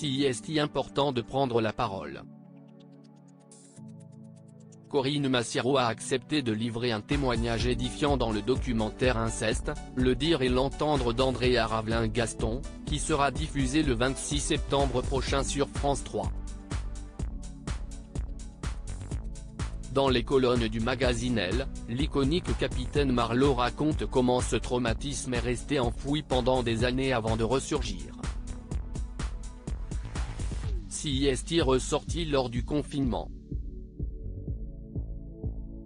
Si est-il important de prendre la parole? Corinne Massiero a accepté de livrer un témoignage édifiant dans le documentaire Inceste, le dire et l'entendre d'Andrea Ravelin-Gaston, qui sera diffusé le 26 septembre prochain sur France 3. Dans les colonnes du magazine Elle, l'iconique capitaine Marlowe raconte comment ce traumatisme est resté enfoui pendant des années avant de ressurgir. Si est-il ressorti lors du confinement?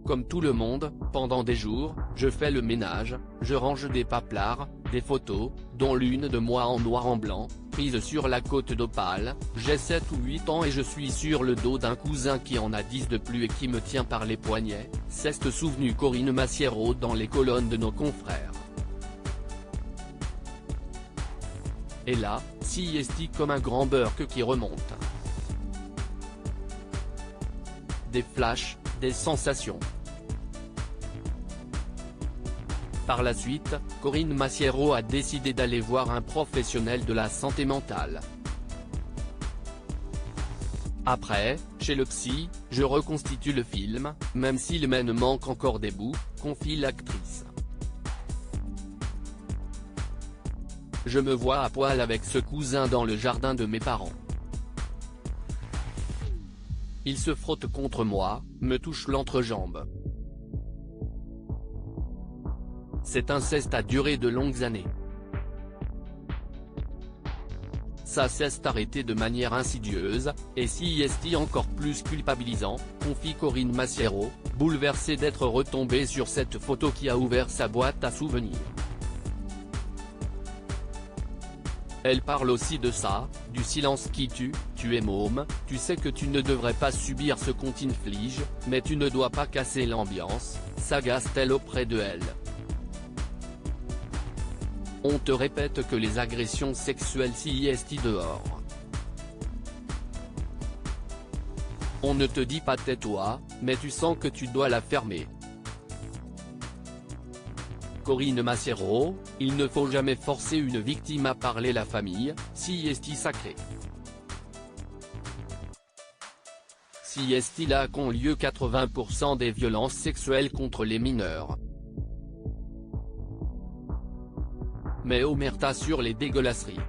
Comme tout le monde, pendant des jours, je fais le ménage, je range des paplards, des photos, dont l'une de moi en noir en blanc, prise sur la côte d'Opale. J'ai 7 ou 8 ans et je suis sur le dos d'un cousin qui en a 10 de plus et qui me tient par les poignets, s'est souvenu Corinne Massiero dans les colonnes de nos confrères. Et là, si est-il comme un grand burk qui remonte. Des flashs, des sensations. Par la suite, Corinne Massiero a décidé d'aller voir un professionnel de la santé mentale. Après, chez le psy, je reconstitue le film, même s'il me manque encore des bouts, confie l'actrice. Je me vois à poil avec ce cousin dans le jardin de mes parents. Il se frotte contre moi, me touche l'entrejambe. Cet inceste a duré de longues années. Ça s'est arrêté de manière insidieuse, et si est encore plus culpabilisant, confie Corinne Massiero, bouleversée d'être retombée sur cette photo qui a ouvert sa boîte à souvenirs. Elle parle aussi de ça, du silence qui tue. Tu es môme, tu sais que tu ne devrais pas subir ce qu'on t'inflige, mais tu ne dois pas casser l'ambiance, s'agace-t-elle auprès de elle. On te répète que les agressions sexuelles si est dehors. On ne te dit pas tais-toi, mais tu sens que tu dois la fermer. Corinne Massiero, il ne faut jamais forcer une victime à parler la famille, si est sacré. Si est là qu'ont lieu 80% des violences sexuelles contre les mineurs. Mais omerta sur les dégueulasseries.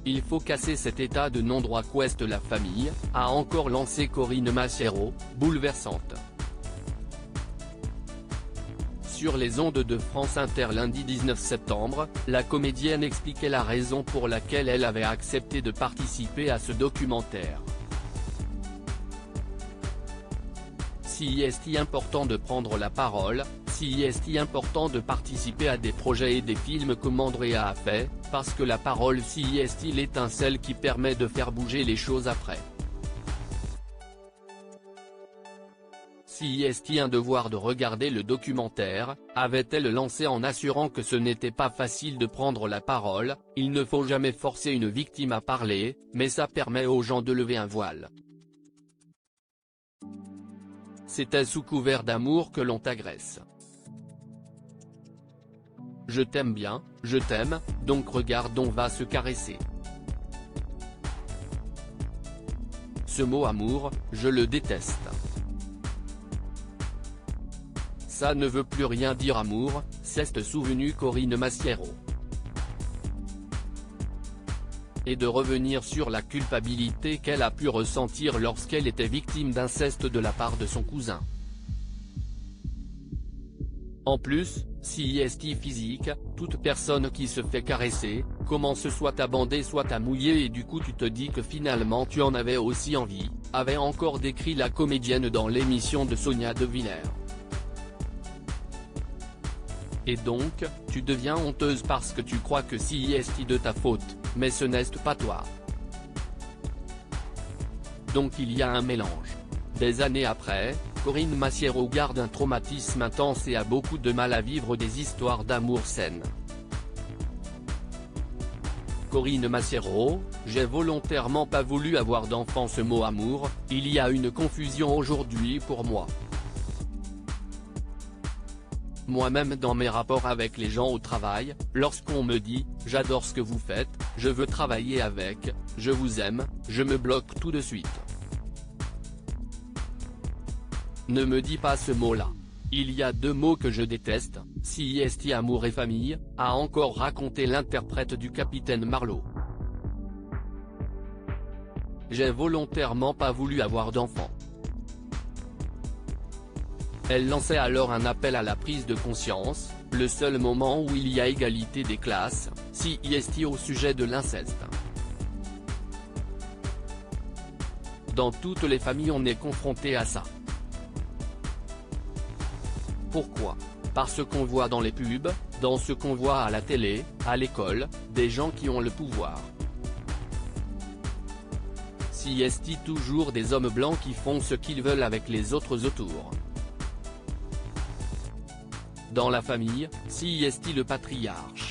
Il faut casser cet état de non-droit qu'ouest la famille, a encore lancé Corinne Massiero, bouleversante. Sur les ondes de France Inter lundi 19 septembre, la comédienne expliquait la raison pour laquelle elle avait accepté de participer à ce documentaire. Si est important de prendre la parole, si est important de participer à des projets et des films comme Andrea a fait, parce que la parole si est l'étincelle qui permet de faire bouger les choses après. Si est un devoir de regarder le documentaire, avait-elle lancé en assurant que ce n'était pas facile de prendre la parole, il ne faut jamais forcer une victime à parler, mais ça permet aux gens de lever un voile. C'était sous couvert d'amour que l'on t'agresse. Je t'aime bien, je t'aime, donc regarde on va se caresser. Ce mot amour, je le déteste. Ça ne veut plus rien dire amour, s'est souvenu Corinne Massiero. Et de revenir sur la culpabilité qu'elle a pu ressentir lorsqu'elle était victime d'inceste de la part de son cousin. En plus, si est physique, toute personne qui se fait caresser, commence soit à bander soit à mouiller et du coup tu te dis que finalement tu en avais aussi envie, avait encore décrit la comédienne dans l'émission de Sonia De Villers. Et donc, tu deviens honteuse parce que tu crois que si est de ta faute, mais ce n'est pas toi. Donc il y a un mélange. Des années après, Corinne Massiero garde un traumatisme intense et a beaucoup de mal à vivre des histoires d'amour saines. Corinne Massiero, j'ai volontairement pas voulu avoir d'enfant. Ce mot amour, il y a une confusion aujourd'hui pour moi. moi-même dans mes rapports avec les gens au travail, lorsqu'on me dit « j'adore ce que vous faites, je veux travailler avec, je vous aime », je me bloque tout de suite. Ne me dis pas ce mot-là. Il y a deux mots que je déteste, CIST amour et famille, a encore raconté l'interprète du capitaine Marlowe. J'ai volontairement pas voulu avoir d'enfant. Elle lançait alors un appel à la prise de conscience, le seul moment où il y a égalité des classes, CIST au sujet de l'inceste. Dans toutes les familles on est confronté à ça. Pourquoi? Parce qu'on voit dans les pubs, dans ce qu'on voit à la télé, à l'école, des gens qui ont le pouvoir. CIST toujours des hommes blancs qui font ce qu'ils veulent avec les autres autour. Dans la famille, CIST le patriarche.